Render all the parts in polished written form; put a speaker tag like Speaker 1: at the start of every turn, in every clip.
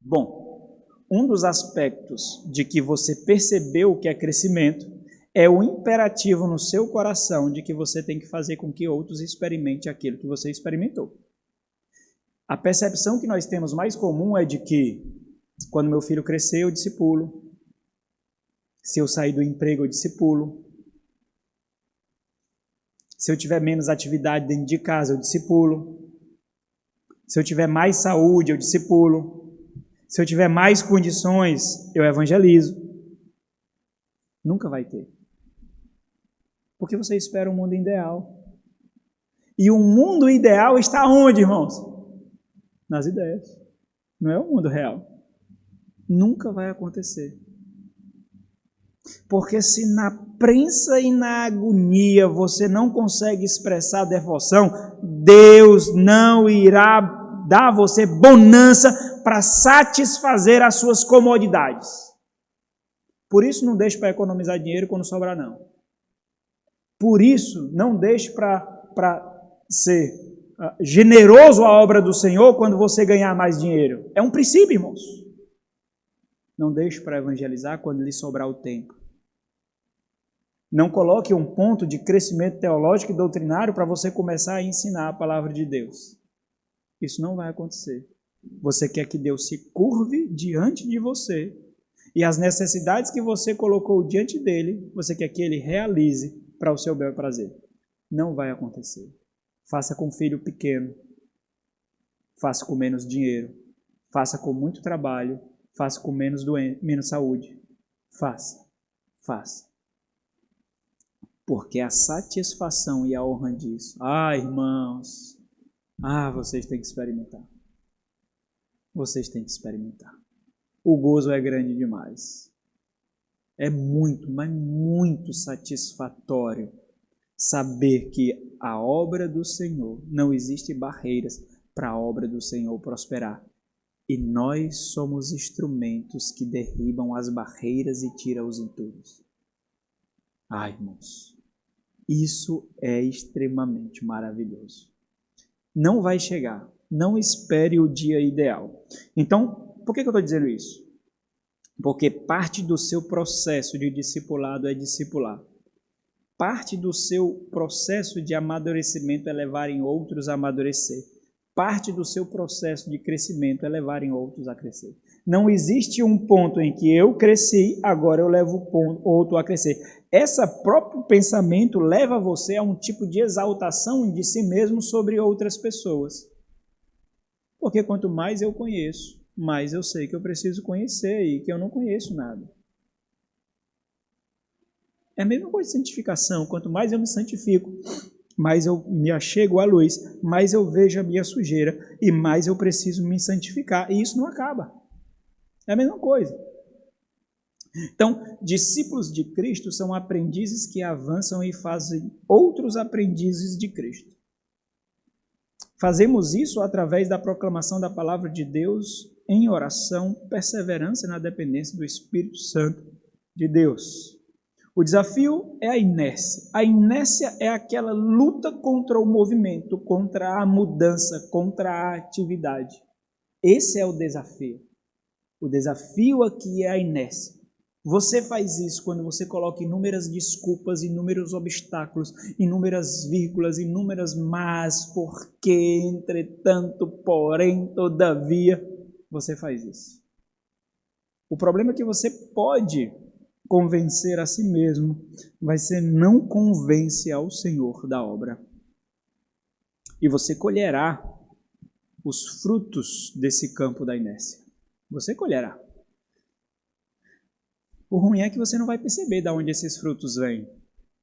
Speaker 1: Bom, um dos aspectos de que você percebeu o que é crescimento é o imperativo no seu coração de que você tem que fazer com que outros experimentem aquilo que você experimentou. A percepção que nós temos mais comum é de que, quando meu filho crescer, eu discipulo. Se eu sair do emprego, eu discipulo. Se eu tiver menos atividade dentro de casa, eu discipulo. Se eu tiver mais saúde, eu discipulo. Se eu tiver mais condições, eu evangelizo. Nunca vai ter. Porque você espera um mundo ideal. E o mundo ideal está onde, irmãos? Nas ideias. Não é o mundo real. Nunca vai acontecer. Porque se na prensa e na agonia você não consegue expressar devoção, Deus não irá dar a você bonança para satisfazer as suas comodidades. Por isso não deixe para economizar dinheiro quando sobrar não. Por isso não deixe para ser generoso à obra do Senhor quando você ganhar mais dinheiro. É um princípio, irmãos. Não deixe para evangelizar quando lhe sobrar o tempo. Não coloque um ponto de crescimento teológico e doutrinário para você começar a ensinar a palavra de Deus. Isso não vai acontecer. Você quer que Deus se curve diante de você e as necessidades que você colocou diante dele, você quer que ele realize para o seu bel prazer. Não vai acontecer. Faça com filho pequeno. Faça com menos dinheiro. Faça com muito trabalho. Faça com menos saúde. Faça. Porque a satisfação e a honra disso, irmãos, vocês têm que experimentar. Vocês têm que experimentar. O gozo é grande demais. É muito, mas muito satisfatório saber que a obra do Senhor, não existe barreiras para a obra do Senhor prosperar. E nós somos instrumentos que derribam as barreiras e tiram os entulhos. Irmãos, isso é extremamente maravilhoso. Não vai chegar. Não espere o dia ideal. Então, por que eu estou dizendo isso? Porque parte do seu processo de discipulado é discipular. Parte do seu processo de amadurecimento é levar em outros a amadurecer. Parte do seu processo de crescimento é levar em outros a crescer. Não existe um ponto em que eu cresci, agora eu levo outro a crescer. Esse próprio pensamento leva você a um tipo de exaltação de si mesmo sobre outras pessoas. Porque quanto mais eu conheço, mais eu sei que eu preciso conhecer e que eu não conheço nada. É a mesma coisa de santificação. Quanto mais eu me santifico, mais eu me achego à luz, mais eu vejo a minha sujeira e mais eu preciso me santificar. E isso não acaba. É a mesma coisa. Então, discípulos de Cristo são aprendizes que avançam e fazem outros aprendizes de Cristo. Fazemos isso através da proclamação da palavra de Deus em oração, perseverança na dependência do Espírito Santo de Deus. O desafio é a inércia. A inércia é aquela luta contra o movimento, contra a mudança, contra a atividade. Esse é o desafio. O desafio aqui é a inércia. Você faz isso quando você coloca inúmeras desculpas, inúmeros obstáculos, inúmeras vírgulas, inúmeras mas, porque, entretanto, porém, todavia, você faz isso. O problema é que você pode convencer a si mesmo, mas você não convence ao Senhor da obra. E você colherá os frutos desse campo da inércia. Você colherá. O ruim é que você não vai perceber de onde esses frutos vêm.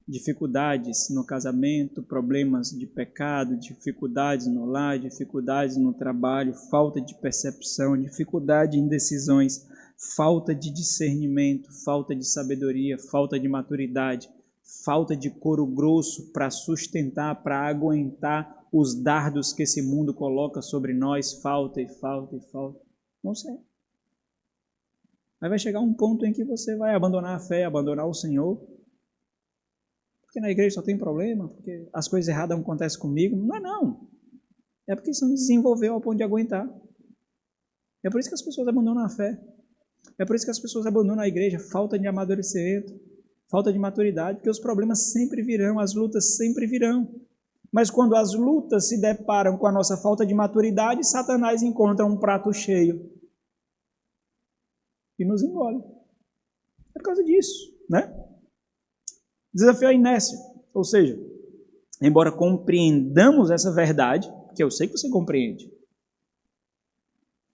Speaker 1: Dificuldades no casamento, problemas de pecado, dificuldades no lar, dificuldades no trabalho, falta de percepção, dificuldade em decisões, falta de discernimento, falta de sabedoria, falta de maturidade, falta de couro grosso para sustentar, para aguentar os dardos que esse mundo coloca sobre nós, falta. Não sei. Aí vai chegar um ponto em que você vai abandonar a fé, abandonar o Senhor. Porque na igreja só tem problema, porque as coisas erradas acontecem comigo. Não é não. É porque você não desenvolveu ao ponto de aguentar. É por isso que as pessoas abandonam a fé. É por isso que as pessoas abandonam a igreja. Falta de amadurecimento, falta de maturidade, porque os problemas sempre virão, as lutas sempre virão. Mas quando as lutas se deparam com a nossa falta de maturidade, Satanás encontra um prato cheio e nos engole. É por causa disso, né? Desafio à inércia. Ou seja, embora compreendamos essa verdade, que eu sei que você compreende,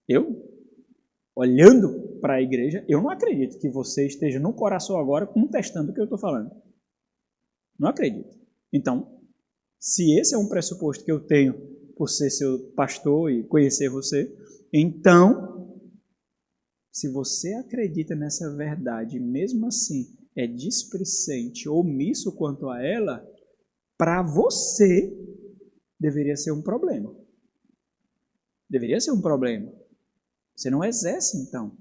Speaker 1: eu, olhando para a igreja, eu não acredito que você esteja no coração agora contestando o que eu estou falando. Não acredito. Então, se esse é um pressuposto que eu tenho por ser seu pastor e conhecer você, então, se você acredita nessa verdade, mesmo assim é displicente, omisso quanto a ela, para você deveria ser um problema. Deveria ser um problema. Você não exerce, então.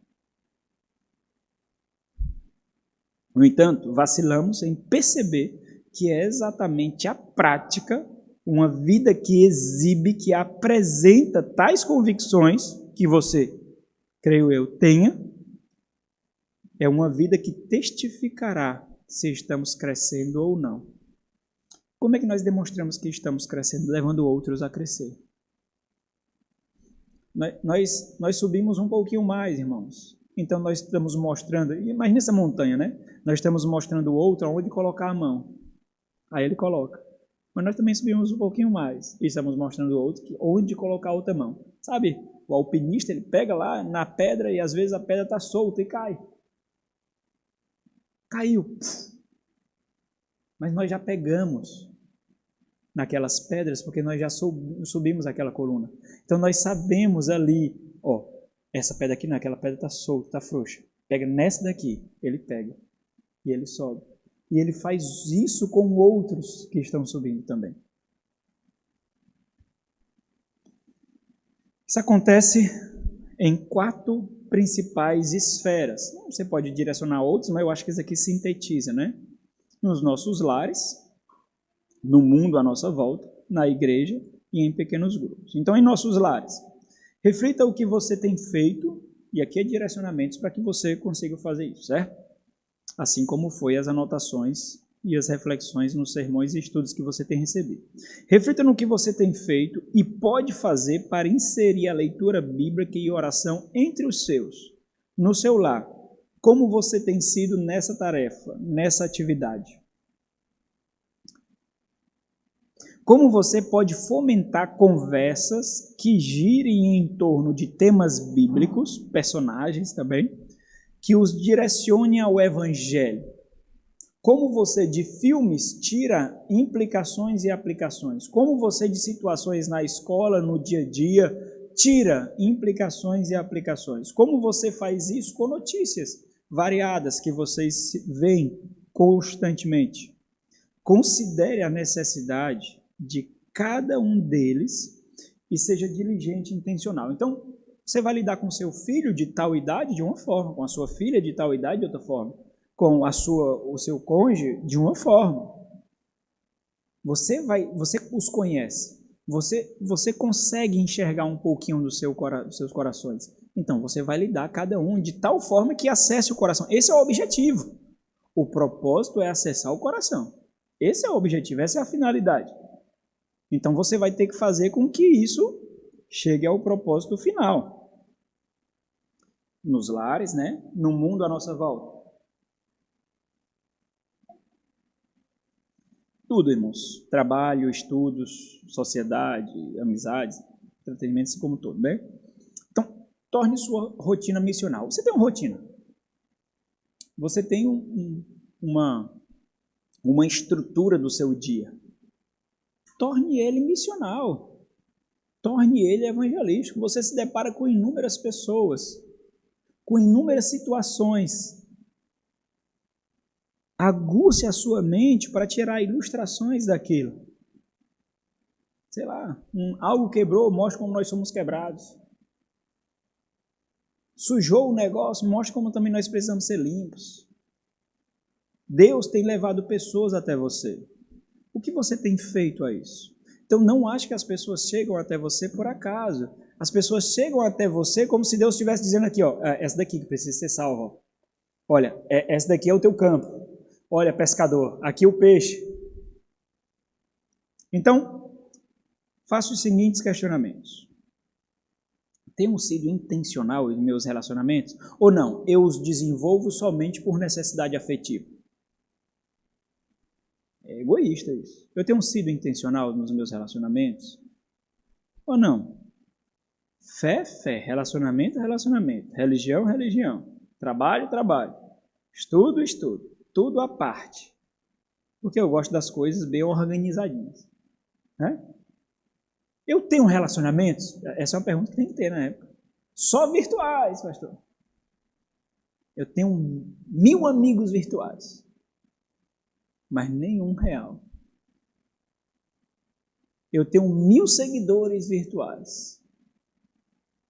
Speaker 1: No entanto, vacilamos em perceber que é exatamente a prática, uma vida que exibe, que apresenta tais convicções que você, creio eu, tenha, é uma vida que testificará se estamos crescendo ou não. Como é que nós demonstramos que estamos crescendo? Levando outros a crescer. Nós subimos um pouquinho mais, irmãos. Então nós estamos mostrando, imagina essa montanha, né? Nós estamos mostrando o outro onde colocar a mão. Aí ele coloca. Mas nós também subimos um pouquinho mais e estamos mostrando o outro onde colocar a outra mão. Sabe, o alpinista, ele pega lá na pedra e às vezes a pedra está solta e cai. Caiu. Mas nós já pegamos naquelas pedras porque nós já subimos aquela coluna. Então nós sabemos ali, ó, essa pedra aqui não, aquela pedra está solta, está frouxa. Pega nessa daqui, ele pega e ele sobe. E ele faz isso com outros que estão subindo também. Isso acontece em 4 principais esferas. Você pode direcionar outros, mas eu acho que isso aqui sintetiza, né? Nos nossos lares, no mundo à nossa volta, na igreja e em pequenos grupos. Então, em nossos lares, reflita o que você tem feito, e aqui é direcionamentos para que você consiga fazer isso, certo? Assim como foi as anotações e as reflexões nos sermões e estudos que você tem recebido. Reflita no que você tem feito e pode fazer para inserir a leitura bíblica e oração entre os seus, no seu lar. Como você tem sido nessa tarefa, nessa atividade? Como você pode fomentar conversas que girem em torno de temas bíblicos, personagens também, que os direcione ao Evangelho? Como você de filmes tira implicações e aplicações? Como você de situações na escola, no dia a dia, tira implicações e aplicações? Como você faz isso com notícias variadas que vocês veem constantemente? Considere a necessidade de cada um deles e seja diligente e intencional. Então, você vai lidar com seu filho de tal idade de uma forma, com a sua filha de tal idade de outra forma, com o seu cônjuge de uma forma. Você os conhece, você consegue enxergar um pouquinho dos seus corações. Então, você vai lidar cada um de tal forma que acesse o coração. Esse é o objetivo. O propósito é acessar o coração. Esse é o objetivo, essa é a finalidade. Então, você vai ter que fazer com que isso chegue ao propósito final. Nos lares, né? No mundo à nossa volta. Tudo, irmãos. Trabalho, estudos, sociedade, amizades, entretenimento, assim como todo, né? Então, torne sua rotina missional. Você tem uma rotina. Você tem uma estrutura do seu dia. Torne ele missional. Torne ele evangelístico. Você se depara com inúmeras pessoas, com inúmeras situações. Aguce a sua mente para tirar ilustrações daquilo. Sei lá, algo quebrou, mostra como nós somos quebrados. Sujou o negócio, mostra como também nós precisamos ser limpos. Deus tem levado pessoas até você. O que você tem feito a isso? Então não ache que as pessoas chegam até você por acaso. As pessoas chegam até você como se Deus estivesse dizendo aqui, ó, essa daqui que precisa ser salva. Ó. Olha, essa daqui é o teu campo. Olha, pescador, aqui o peixe. Então, faço os seguintes questionamentos. Tenho sido intencional em meus relacionamentos? Ou não? Eu os desenvolvo somente por necessidade afetiva? É egoísta isso. Eu tenho sido intencional nos meus relacionamentos? Ou não? Fé, fé. Relacionamento, relacionamento. Religião, religião. Trabalho, trabalho. Estudo, estudo. Tudo à parte. Porque eu gosto das coisas bem organizadinhas. Né? Eu tenho relacionamentos? Essa é uma pergunta que tem que ter na época. Só virtuais, pastor. Eu tenho 1000 amigos virtuais. Mas nenhum real. Eu tenho 1000 seguidores virtuais.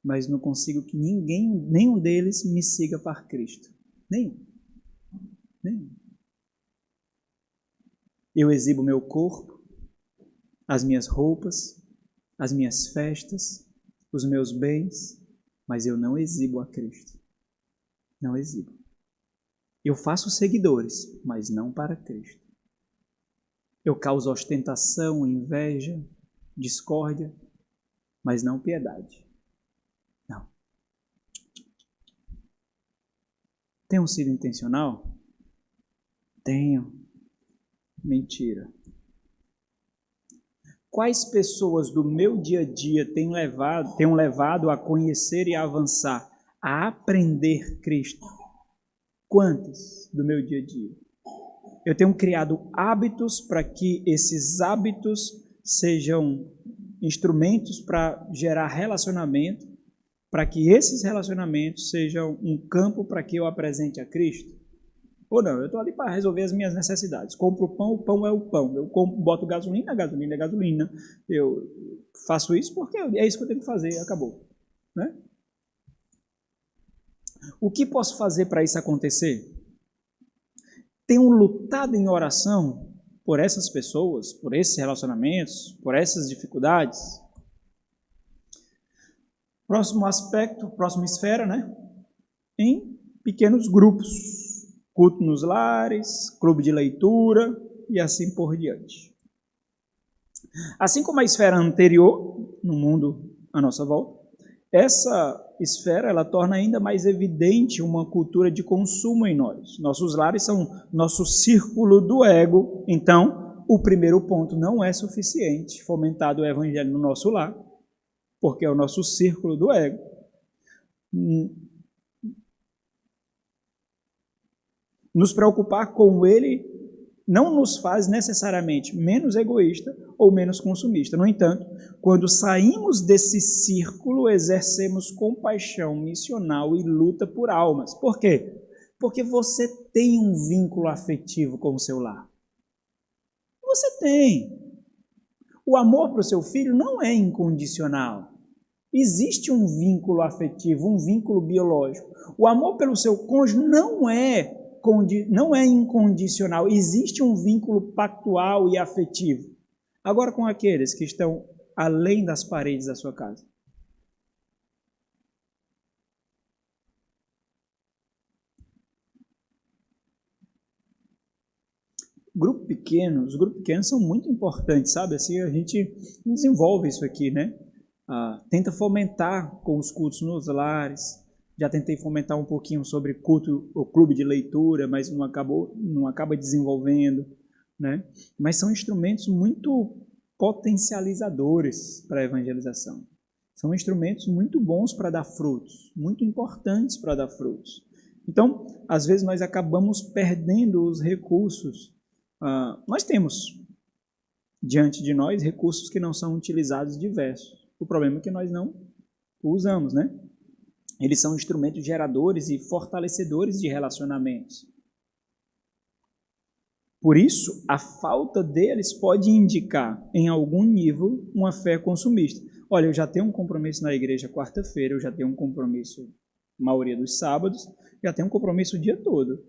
Speaker 1: Mas não consigo que nenhum deles me siga para Cristo. Nenhum. Eu exibo meu corpo, as minhas roupas, as minhas festas, os meus bens, mas eu não exibo a Cristo. Não exibo. Eu faço seguidores, mas não para Cristo. Eu causo ostentação, inveja, discórdia, mas não piedade. Não. Tenho sido intencional? Tenho. Mentira. Quais pessoas do meu dia a dia tenham levado a conhecer e a avançar, a aprender Cristo? Quantas do meu dia a dia? Eu tenho criado hábitos para que esses hábitos sejam instrumentos para gerar relacionamento, para que esses relacionamentos sejam um campo para que eu apresente a Cristo? Ou não, eu estou ali para resolver as minhas necessidades. Compro o pão é o pão. Eu boto gasolina, gasolina é gasolina. Eu faço isso porque é isso que eu tenho que fazer, acabou. Né? O que posso fazer para isso acontecer? Tenho lutado em oração por essas pessoas, por esses relacionamentos, por essas dificuldades. Próximo aspecto, próxima esfera, né? Em pequenos grupos. Culto nos lares, clube de leitura e assim por diante. Assim como a esfera anterior, no mundo à nossa volta, essa esfera ela torna ainda mais evidente uma cultura de consumo em nós. Nossos lares são nosso círculo do ego, então o primeiro ponto não é suficiente, fomentado o evangelho no nosso lar, porque é o nosso círculo do ego. Nos preocupar com ele não nos faz necessariamente menos egoísta ou menos consumista. No entanto, quando saímos desse círculo, exercemos compaixão missional e luta por almas. Por quê? Porque você tem um vínculo afetivo com o seu lar. Você tem. O amor para o seu filho não é incondicional. Existe um vínculo afetivo, um vínculo biológico. O amor pelo seu cônjuge não é incondicional, existe um vínculo pactual e afetivo. Agora com aqueles que estão além das paredes da sua casa. Os grupos pequenos são muito importantes, sabe? Assim a gente desenvolve isso aqui, né? Tenta fomentar com os cultos nos lares. Já tentei fomentar um pouquinho sobre culto, o clube de leitura, mas não acaba desenvolvendo, né? Mas são instrumentos muito potencializadores para a evangelização. São instrumentos muito bons para dar frutos, muito importantes para dar frutos. Então, às vezes nós acabamos perdendo os recursos. Nós temos diante de nós recursos que não são utilizados diversos. O problema é que nós não usamos, né? Eles são instrumentos geradores e fortalecedores de relacionamentos. Por isso, a falta deles pode indicar, em algum nível, uma fé consumista. Olha, eu já tenho um compromisso na igreja quarta-feira, eu já tenho um compromisso maioria dos sábados, já tenho um compromisso o dia todo.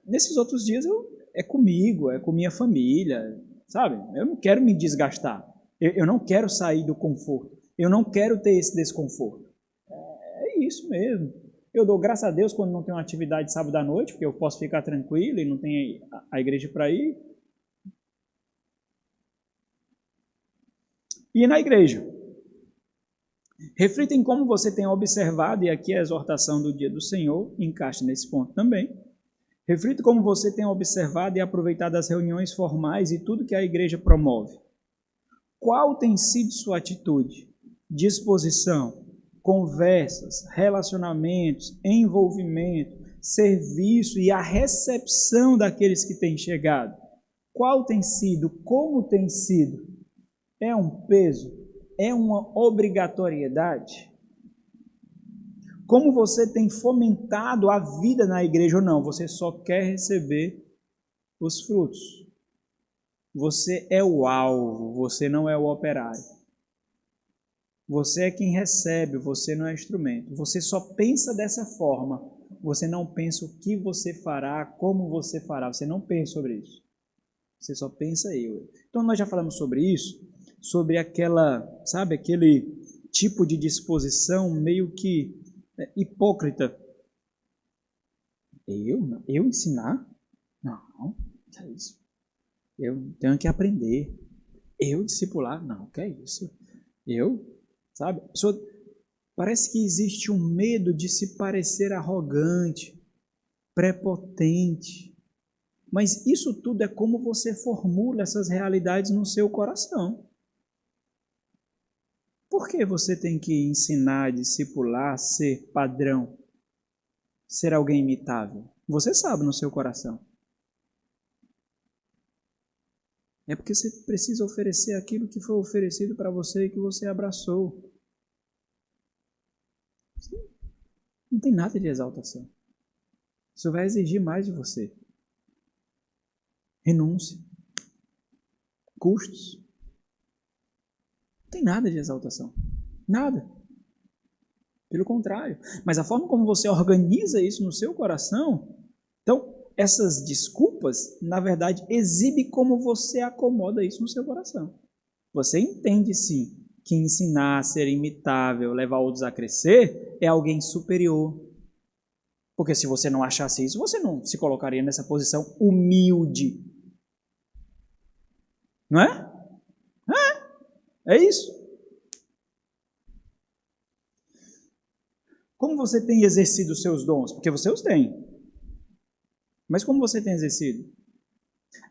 Speaker 1: Nesses outros dias é comigo, é com minha família, sabe? Eu não quero me desgastar. Eu não quero sair do conforto. Eu não quero ter esse desconforto. É isso mesmo. Eu dou graças a Deus quando não tem uma atividade sábado à noite, porque eu posso ficar tranquilo e não tem a igreja para ir. E na igreja? Reflita em como você tem observado, e aqui a exortação do dia do Senhor encaixa nesse ponto também. Reflita como você tem observado e aproveitado as reuniões formais e tudo que a igreja promove. Qual tem sido sua atitude, disposição, conversas, relacionamentos, envolvimento, serviço e a recepção daqueles que têm chegado? Qual tem sido? Como tem sido? É um peso? É uma obrigatoriedade? Como você tem fomentado a vida na igreja ou não? Você só quer receber os frutos. Você é o alvo, você não é o operário. Você é quem recebe, você não é instrumento. Você só pensa dessa forma. Você não pensa o que você fará, como você fará. Você não pensa sobre isso. Você só pensa eu. Então nós já falamos sobre isso, sobre aquela, sabe, aquele tipo de disposição meio que hipócrita. Eu ensinar? Não, que é isso? Eu tenho que aprender. Eu discipular? Não, que é isso? Sabe? Parece que existe um medo de se parecer arrogante, prepotente. Mas isso tudo é como você formula essas realidades no seu coração. Por que você tem que ensinar, discipular, ser padrão, ser alguém imitável? Você sabe no seu coração. É porque você precisa oferecer aquilo que foi oferecido para você e que você abraçou. Não tem nada de exaltação. Isso vai exigir mais de você. Renúncia. Custos. Não tem nada de exaltação. Nada. Pelo contrário. Mas a forma como você organiza isso no seu coração, então, essas desculpas, na verdade, exibem como você acomoda isso no seu coração. Você entende, sim, que ensinar, ser imitável, levar outros a crescer, é alguém superior. Porque se você não achasse isso, você não se colocaria nessa posição humilde. Não é? É isso. Como você tem exercido os seus dons? Porque você os tem. Mas como você tem exercido?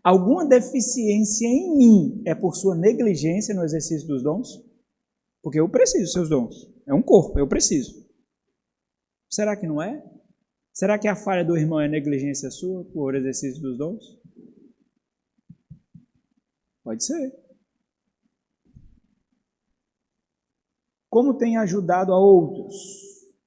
Speaker 1: Alguma deficiência em mim é por sua negligência no exercício dos dons? Porque eu preciso dos seus dons. É um corpo, eu preciso. Será que não é? Será que a falha do irmão é negligência sua por exercício dos dons? Pode ser. Como tem ajudado a outros?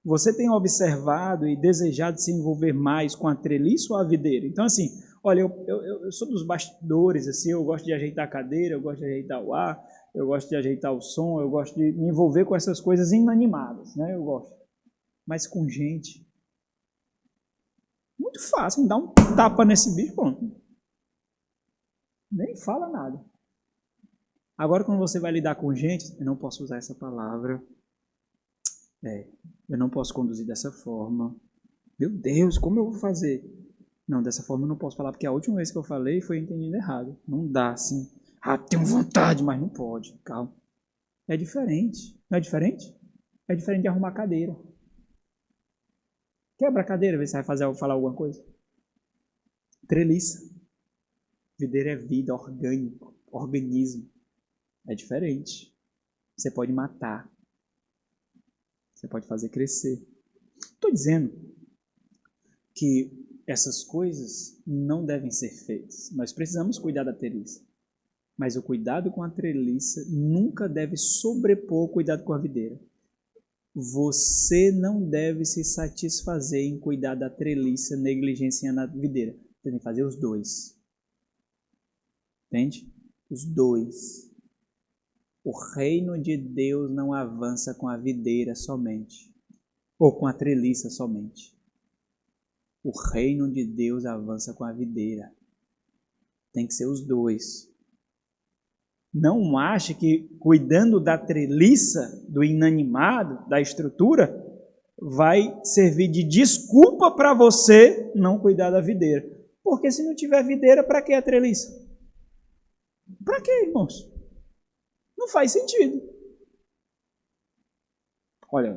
Speaker 1: Você tem observado e desejado se envolver mais com a treliça ou a videira? Então, assim, olha, eu sou dos bastidores, assim, eu gosto de ajeitar a cadeira, eu gosto de ajeitar o ar, eu gosto de ajeitar o som, eu gosto de me envolver com essas coisas inanimadas, né? Eu gosto. Mas com gente, muito fácil, me dá um tapa nesse bicho, pronto. Nem fala nada. Agora, quando você vai lidar com gente, eu não posso usar essa palavra. Eu não posso conduzir dessa forma. Meu Deus, como eu vou fazer? Não, dessa forma eu não posso falar, porque a última vez que eu falei foi entendido errado. Não dá assim. Tenho vontade, mas não pode. Calma. É diferente. Não é diferente? É diferente de arrumar cadeira. Quebra a cadeira, vê se vai falar alguma coisa. Treliça. Videira é vida, orgânico, organismo. É diferente. Você pode matar. Você pode fazer crescer. Estou dizendo que essas coisas não devem ser feitas. Nós precisamos cuidar da treliça. Mas o cuidado com a treliça nunca deve sobrepor o cuidado com a videira. Você não deve se satisfazer em cuidar da treliça negligenciando a videira. Você tem que fazer os dois. Entende? Os dois. O reino de Deus não avança com a videira somente, ou com a treliça somente. O reino de Deus avança com a videira. Tem que ser os dois. Não ache que cuidando da treliça, do inanimado, da estrutura, vai servir de desculpa para você não cuidar da videira. Porque se não tiver videira, para que a treliça? Para que, irmãos? Não faz sentido. Olha,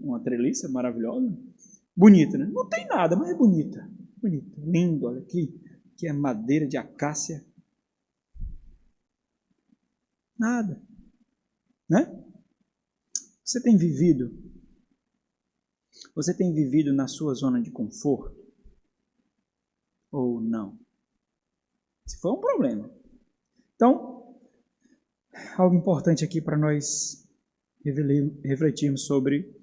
Speaker 1: uma treliça maravilhosa, bonita, né? Não tem nada, mas é bonita. Bonita, lindo, olha aqui, que é madeira de acácia. Nada, né? Você tem vivido na sua zona de conforto? Ou não? Se for um problema. Então, algo importante aqui para nós refletirmos sobre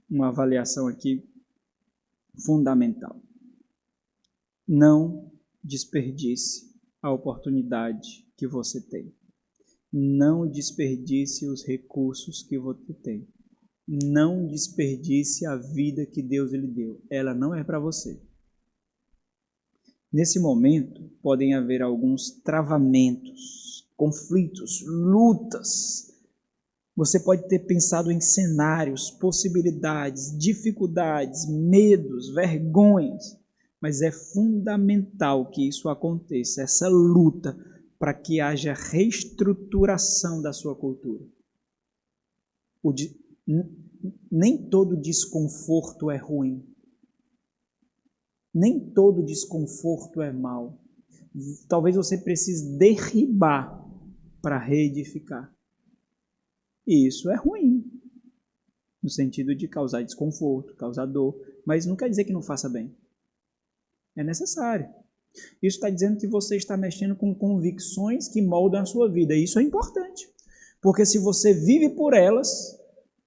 Speaker 1: uma avaliação aqui fundamental. Não desperdice a oportunidade que você tem. Não desperdice os recursos que você tem. Não desperdice a vida que Deus lhe deu. Ela não é para você. Nesse momento, podem haver alguns travamentos, conflitos, lutas. Você pode ter pensado em cenários, possibilidades, dificuldades, medos, vergonhas, mas é fundamental que isso aconteça, essa luta, para que haja reestruturação da sua cultura. Nem todo desconforto é ruim. Nem todo desconforto é mau. Talvez você precise derribar para reedificar. E isso é ruim, no sentido de causar desconforto, causar dor, mas não quer dizer que não faça bem. É necessário. Isso está dizendo que você está mexendo com convicções que moldam a sua vida. E isso é importante, porque se você vive por elas,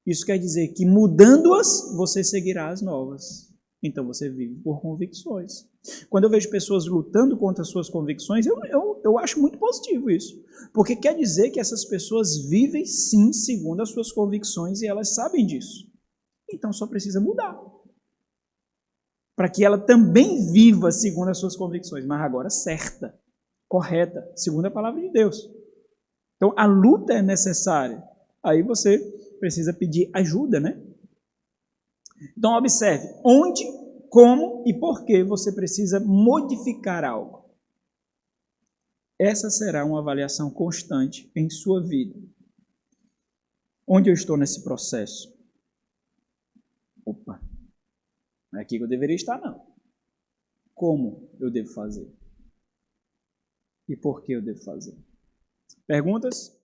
Speaker 1: isso quer dizer que mudando-as, você seguirá as novas. Então você vive por convicções. Quando eu vejo pessoas lutando contra as suas convicções, eu acho muito positivo isso. Porque quer dizer que essas pessoas vivem sim segundo as suas convicções e elas sabem disso. Então só precisa mudar. Para que ela também viva segundo as suas convicções, mas agora certa, correta, segundo a palavra de Deus. Então a luta é necessária. Aí você precisa pedir ajuda, né? Então, observe onde, como e por que você precisa modificar algo. Essa será uma avaliação constante em sua vida. Onde eu estou nesse processo? Opa, não é aqui que eu deveria estar, não. Como eu devo fazer? E por que eu devo fazer? Perguntas?